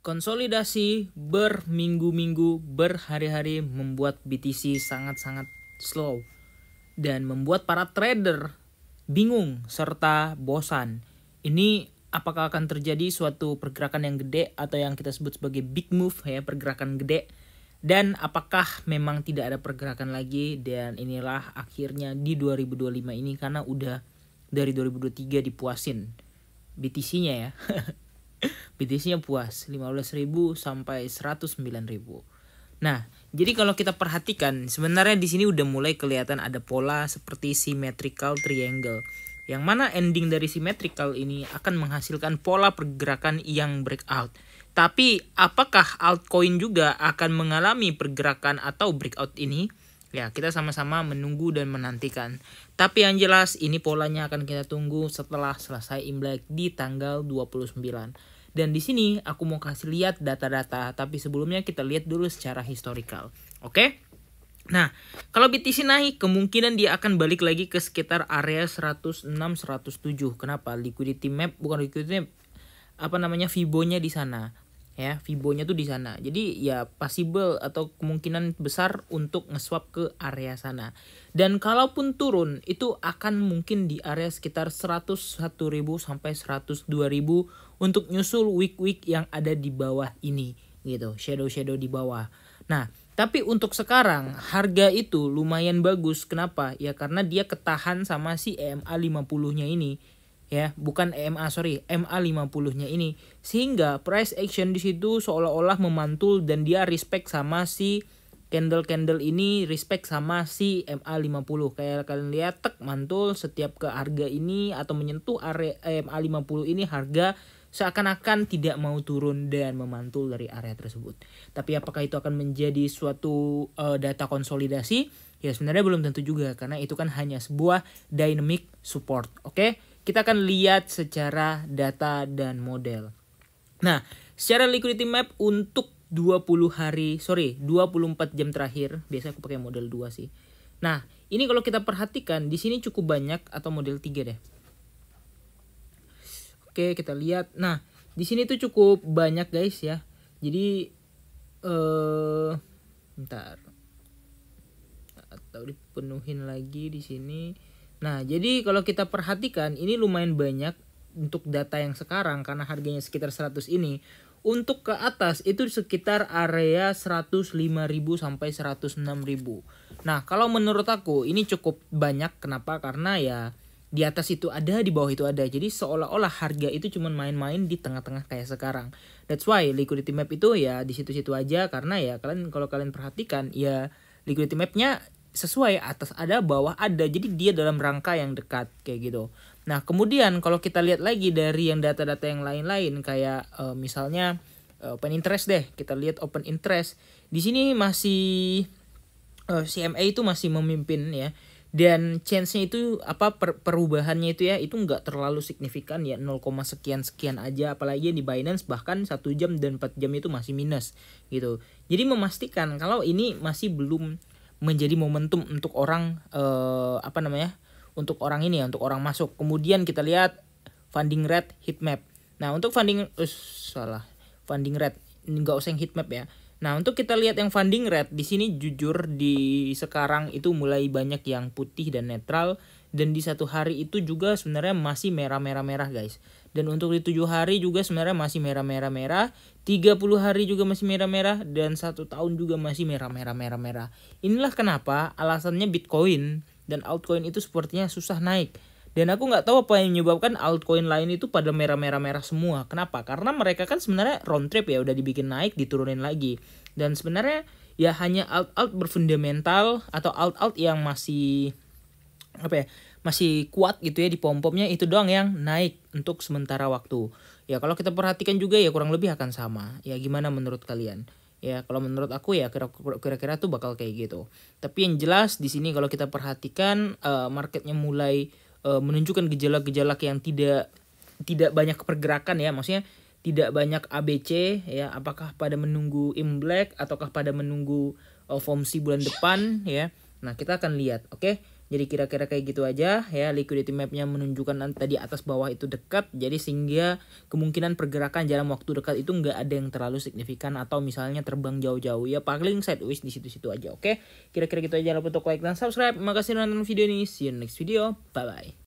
Konsolidasi berminggu-minggu, berhari-hari membuat BTC sangat-sangat slow dan membuat para trader bingung serta bosan. Ini apakah akan terjadi suatu pergerakan yang gede atau yang kita sebut sebagai big move ya, pergerakan gede, dan apakah memang tidak ada pergerakan lagi. Dan inilah akhirnya di 2025 ini, karena udah dari 2023 dipuasin BTC-nya ya. BTC-nya puas 15.000 sampai 109.000. Nah, jadi kalau kita perhatikan sebenarnya di sini udah mulai kelihatan ada pola seperti symmetrical triangle. Yang mana ending dari symmetrical ini akan menghasilkan pola pergerakan yang breakout. Tapi apakah altcoin juga akan mengalami pergerakan atau breakout ini? Ya, kita sama-sama menunggu dan menantikan. Tapi yang jelas ini polanya akan kita tunggu setelah selesai Imlek di tanggal 29. Dan di sini aku mau kasih lihat data-data, tapi sebelumnya kita lihat dulu secara historical. Oke? Nah, kalau BTC naik, kemungkinan dia akan balik lagi ke sekitar area 106 107. Kenapa? Liquidity map, bukan liquidity map, Fibo-nya di sana. Ya, Fibo-nya tuh di sana. Jadi ya possible atau kemungkinan besar untuk nge-swap ke area sana. Dan kalaupun turun itu akan mungkin di area sekitar 101.000 sampai 102.000 untuk nyusul wick-wick yang ada di bawah ini gitu, shadow-shadow di bawah. Nah, tapi untuk sekarang harga itu lumayan bagus. Kenapa? Ya karena dia ketahan sama si EMA 50-nya ini. Ya, bukan EMA, MA 50-nya ini. Sehingga price action di situ seolah-olah memantul dan dia respect sama si candle ini, respect sama si MA 50. Kayak kalian lihat tek mantul setiap ke harga ini atau menyentuh area MA 50 ini, harga seakan-akan tidak mau turun dan memantul dari area tersebut. Tapi apakah itu akan menjadi suatu data konsolidasi? Ya sebenarnya belum tentu juga, karena itu kan hanya sebuah dynamic support. Oke? Kita akan lihat secara data dan model. Nah, secara liquidity map untuk 24 jam terakhir, biasa aku pakai model 2 sih. Nah, ini kalau kita perhatikan di sini cukup banyak, atau model 3 deh. Oke, kita lihat. Nah, di sini tuh cukup banyak guys ya. Jadi bentar. Atau dipenuhin lagi di sini. Nah, jadi kalau kita perhatikan ini lumayan banyak untuk data yang sekarang karena harganya sekitar 100 ini. Untuk ke atas itu sekitar area 105.000 sampai 106.000. Nah, kalau menurut aku ini cukup banyak. Kenapa? Karena ya di atas itu ada, di bawah itu ada. Jadi seolah-olah harga itu cuma main-main di tengah-tengah kayak sekarang. That's why liquidity map itu ya di situ-situ aja, karena ya kalau kalian perhatikan ya liquidity mapnya sesuai, atas ada, bawah ada. Jadi dia dalam rangka yang dekat kayak gitu. Nah, kemudian kalau kita lihat lagi dari yang data-data yang lain-lain kayak misalnya open interest deh. Kita lihat open interest. Di sini masih CMA itu masih memimpin ya. Dan chance-nya itu perubahannya itu ya itu enggak terlalu signifikan ya, 0, sekian aja, apalagi di Binance bahkan 1 jam dan 4 jam itu masih minus gitu. Jadi memastikan kalau ini masih belum menjadi momentum untuk orang untuk orang ini ya, untuk orang masuk. Kemudian kita lihat funding rate heat map. Nah, untuk funding rate enggak usah yang heat map ya. Nah, untuk kita lihat yang funding rate di sini jujur di sekarang itu mulai banyak yang putih dan netral, dan di 1 hari itu juga sebenarnya masih merah-merah guys. Dan untuk di 7 hari juga sebenarnya masih merah-merah, 30 hari juga masih merah-merah, dan 1 tahun juga masih merah-merah. Inilah kenapa alasannya Bitcoin dan altcoin itu sepertinya susah naik. Dan aku nggak tahu apa yang menyebabkan altcoin lain itu pada merah-merah semua. Kenapa? Karena mereka kan sebenarnya round trip ya, udah dibikin naik, diturunin lagi. Dan sebenarnya ya hanya alt berfundamental atau alt yang masih masih kuat gitu ya di pom-pomnya, itu doang yang naik untuk sementara waktu. Ya kalau kita perhatikan juga ya kurang lebih akan sama. Ya gimana menurut kalian? Ya kalau menurut aku ya kira-kira tuh bakal kayak gitu. Tapi yang jelas di sini kalau kita perhatikan marketnya mulai menunjukkan gejala-gejala yang tidak banyak pergerakan ya, maksudnya tidak banyak ABC ya, apakah pada menunggu Imlek ataukah pada menunggu FOMC bulan depan ya. Nah, kita akan lihat, oke. Jadi kira-kira kayak gitu aja ya, liquidity mapnya menunjukkan tadi atas bawah itu dekat, jadi sehingga kemungkinan pergerakan dalam waktu dekat itu nggak ada yang terlalu signifikan atau misalnya terbang jauh-jauh ya, paling sideways di situ-situ aja. Oke, kira-kira gitu aja. Jangan lupa untuk like dan subscribe. Makasih udah nonton video ini, see you next video, bye bye.